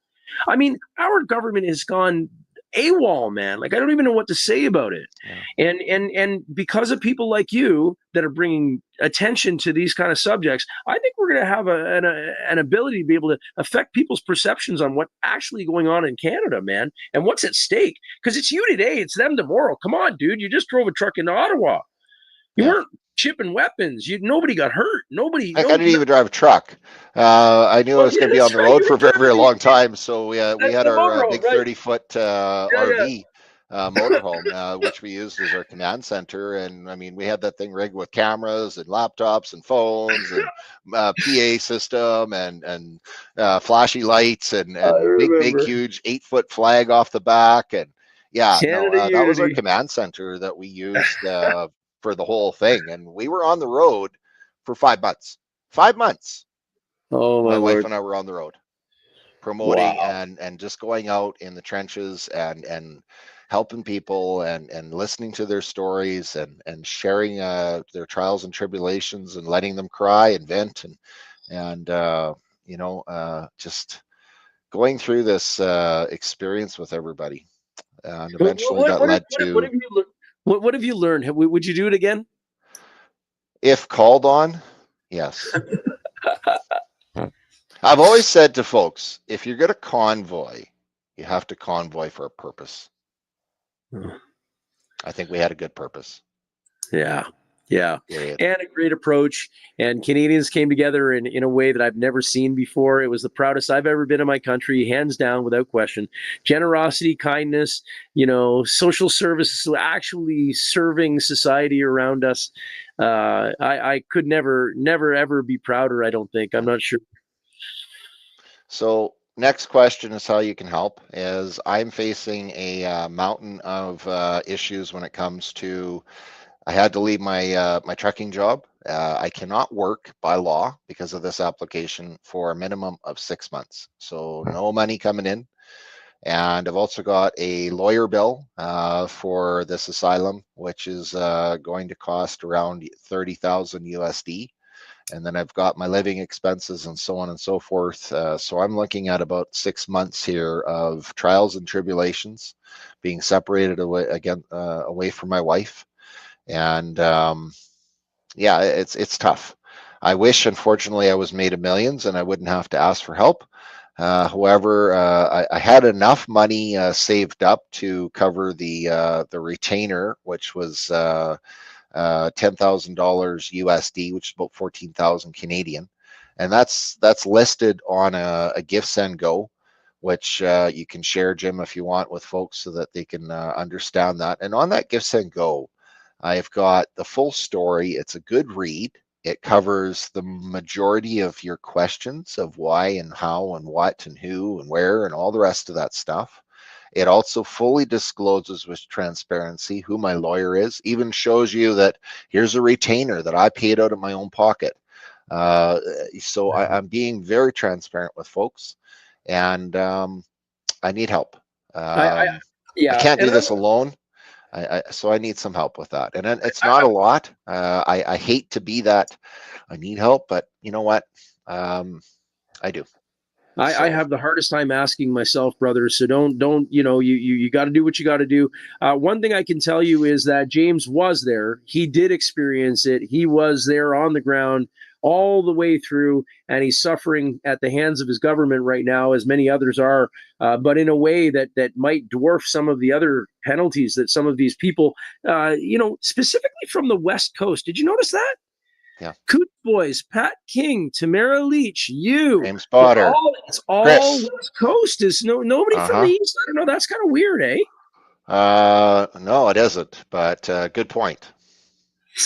I mean, our government has gone AWOL, man. Like, I don't even know what to say about it. Yeah. And because of people like you that are bringing attention to these kind of subjects, I think we're going to have an ability to be able to affect people's perceptions on what's actually going on in Canada, man, and what's at stake. Because it's you today, it's them tomorrow. Come on, dude. You just drove a truck into Ottawa. You Yeah. weren't shipping weapons. Nobody got hurt. Nobody. Heck, I didn't even drive a truck. I knew I was going to be on That's the right. road You for a were very, very driving long time. So we had the our motorhome, big right? 30-foot Yeah. RV motorhome, which we used as our command center. And I mean, we had that thing rigged with cameras and laptops and phones and PA system and flashy lights and I big, remember. huge 8-foot flag off the back. And yeah, no, Canada that was our Unity. command center that we used for the whole thing. And we were on the road for 5 months. 5 months. Oh my My wife lord! and I were on the road promoting Wow. and just going out in the trenches and helping people and listening to their stories and sharing their trials and tribulations and letting them cry and vent and just going through this experience with everybody. And eventually that led What to, have you learned? What have you learned? Would you do it again? if called on, yes. I've always said to folks, if you're going to convoy, you have to convoy for a purpose. I think we had a good purpose. Yeah. Yeah. Period. And a great approach. And Canadians came together in a way that I've never seen before. It was the proudest I've ever been in my country, hands down, without question. Generosity, kindness, social service, actually serving society around us. I could never, ever be prouder, I don't think. I'm Yeah. not sure. So next question is how you can help. Is I'm facing a mountain of issues when it comes to. I had to leave my trucking job. I cannot work by law because of this application for a minimum of 6 months. So no money coming in. And I've also got a lawyer bill for this asylum, which is going to cost around 30,000 USD. And then I've got my living expenses and so on and so forth. So I'm looking at about 6 months here of trials and tribulations, being separated away from my wife, and yeah, it's tough. I wish, unfortunately, I was made of millions and I wouldn't have to ask for help. However, I had enough money saved up to cover the retainer, which was $10,000 USD, which is about 14,000 Canadian, and that's listed on a Gift Send Go, which you can share, Jim, if you want, with folks so that they can understand that. And on that Gift Send Go, I've got the full story. It's a good read. It covers the majority of your questions of why and how and what and who and where and all the rest of that stuff. It also fully discloses with transparency who my lawyer is, even shows you that here's a retainer that I paid out of my own pocket. So I'm being very transparent with folks, and I need help. I I yeah, can't do and this alone. So I need some help with that. And it's not a lot. I hate to be that I need help, but you know what? I do. I So have the hardest time asking myself, brother. So don't you got to do what you got to do. One thing I can tell you is that James was there. He did experience it. He was there on the ground all the way through, and he's suffering at the hands of his government right now, as many others are. But in a way that might dwarf some of the other penalties that some of these people, specifically from the West Coast. Did you notice that? yeah, Coot Boys, Pat King, Tamara Leach, you. James Bauder, It's all Chris. West Coast. Is nobody from the Uh-huh. East. I don't know. That's kind of weird, eh? No, it isn't, but good point.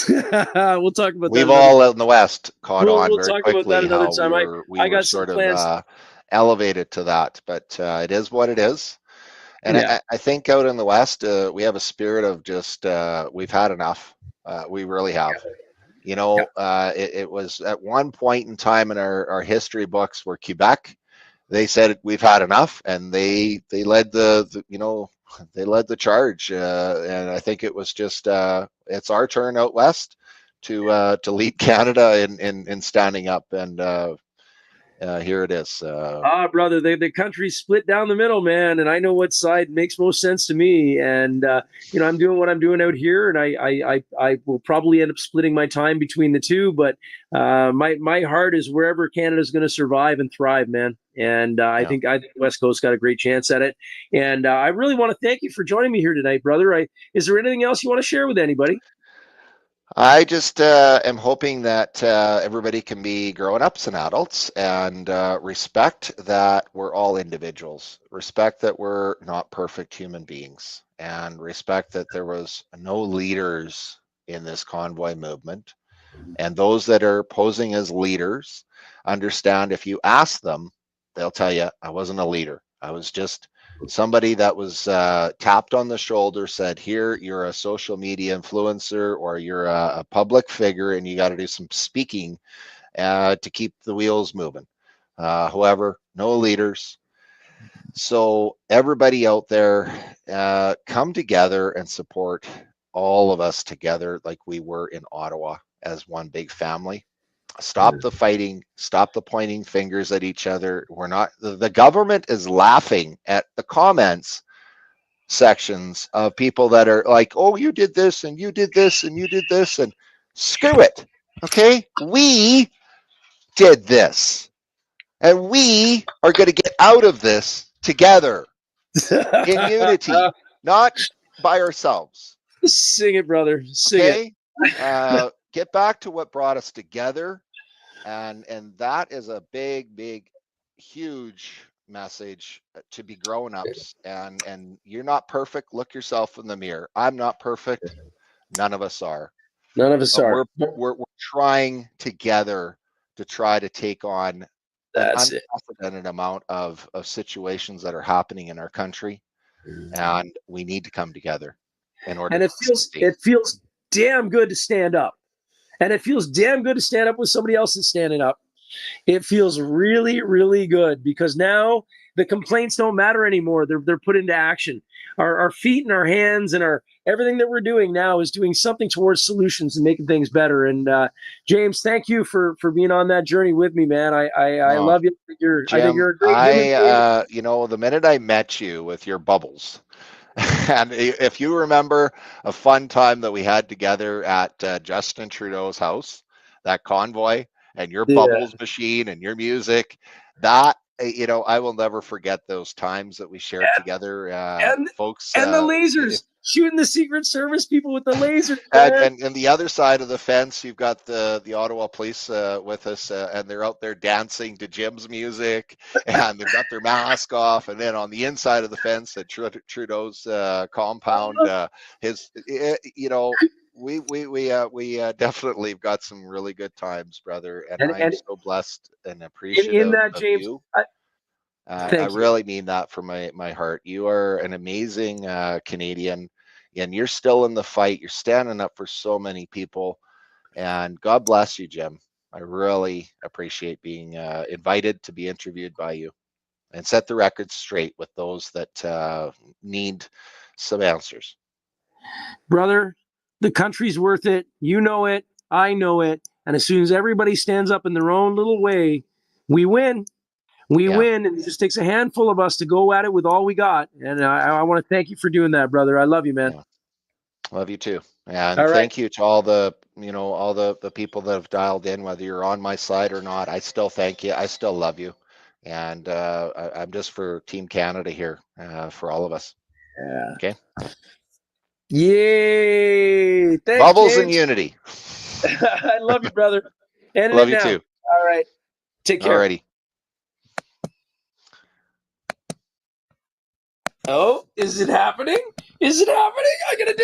We'll talk about that We've another. all in the West caught on We'll very talk about that quickly another how we time. were we I were got some sort of plans. elevated to that, but it is what it is. And Yeah, I think out in the West, we have a spirit of just we've had enough. We really have. You yeah. know, it was at one point in time in our history books where Quebec, they said we've had enough, and they led they led the charge. And I think it was just it's our turn out west to lead Canada in standing up, and here it is. Brother, the country's split down the middle, man, and I know what side makes most sense to me. And I'm doing what I'm doing out here, and I will probably end up splitting my time between the two. But my heart is wherever Canada's going to survive and thrive, man. And Yeah. I think West Coast got a great chance at it. And I really want to thank you for joining me here tonight, brother. Is there anything else you want to share with anybody? I just am hoping that everybody can be grown-ups and adults and respect that we're all individuals, respect that we're not perfect human beings, and respect that there was no leaders in this convoy movement. And those that are posing as leaders understand if you ask them, they'll tell you, I wasn't a leader. I was just somebody that was tapped on the shoulder, said, here, you're a social media influencer or you're a public figure and you got to do some speaking to keep the wheels moving. However, no leaders. So everybody out there, come together and support all of us together like we were in Ottawa as one big family. Stop the fighting, stop the pointing fingers at each other. We're not, the government is laughing at the comments sections of people that are like, oh, you did this and you did this and you did this, and screw it. Okay. We did this and we are going to get out of this together in unity, not by ourselves. Sing it, brother. Sing it. Okay. Get back to what brought us together. And that is a big huge message to be grown-ups, and you're not perfect. Look yourself in the mirror. I'm not perfect. None of us are, None of us but are. we're trying together to try to take on an That's it. unprecedented amount of situations that are happening in our country, and we need to come together in order And to succeed. it feels damn good to stand up. And it feels damn good to stand up with somebody else that's standing up. It feels really, really good because now the complaints don't matter anymore. They're put into action. Our feet and our hands and our everything that we're doing now is doing something towards solutions and making things better. And James, thank you for being on that journey with me, man. I Oh, love you. I think Jim, you're a great human being. the minute I met you with your bubbles, and if you remember a fun time that we had together at Justin Trudeau's house, that convoy, and your Yeah. bubbles machine and your music, that, I will never forget those times that we shared together, And folks. and the lasers shooting the Secret Service people with the lasers, And, man. and the other side of the fence, you've got the Ottawa police with us, and they're out there dancing to Jim's music, and they've got their mask off. And then on the inside of the fence at Trudeau's compound, we definitely have got some really good times, brother, and I am And so blessed and in appreciative that, of James, you. I thank you, really mean that from my heart. You are an amazing Canadian, and you're still in the fight. You're standing up for so many people, and God bless you, Jim. I really appreciate being invited to be interviewed by you and set the record straight with those that need some answers. brother. The country's worth it. You know it. I know it. And as soon as everybody stands up in their own little way, we win. We Yeah. win, and it just takes a handful of us to go at it with all we got. And I want to thank you for doing that, brother. I love you, man. Yeah. Love you too. And All right. thank you to all the, all the people that have dialed in, whether you're on my side or not. I still thank you. I still love you. And I'm just for Team Canada here, for all of us. Yeah. Okay. Yay. Thanks, Bubbles and James. unity. I love you, brother. Ending Love it you now. too. All right. Take care. Alrighty. Oh, is it happening? Is it happening? I gotta do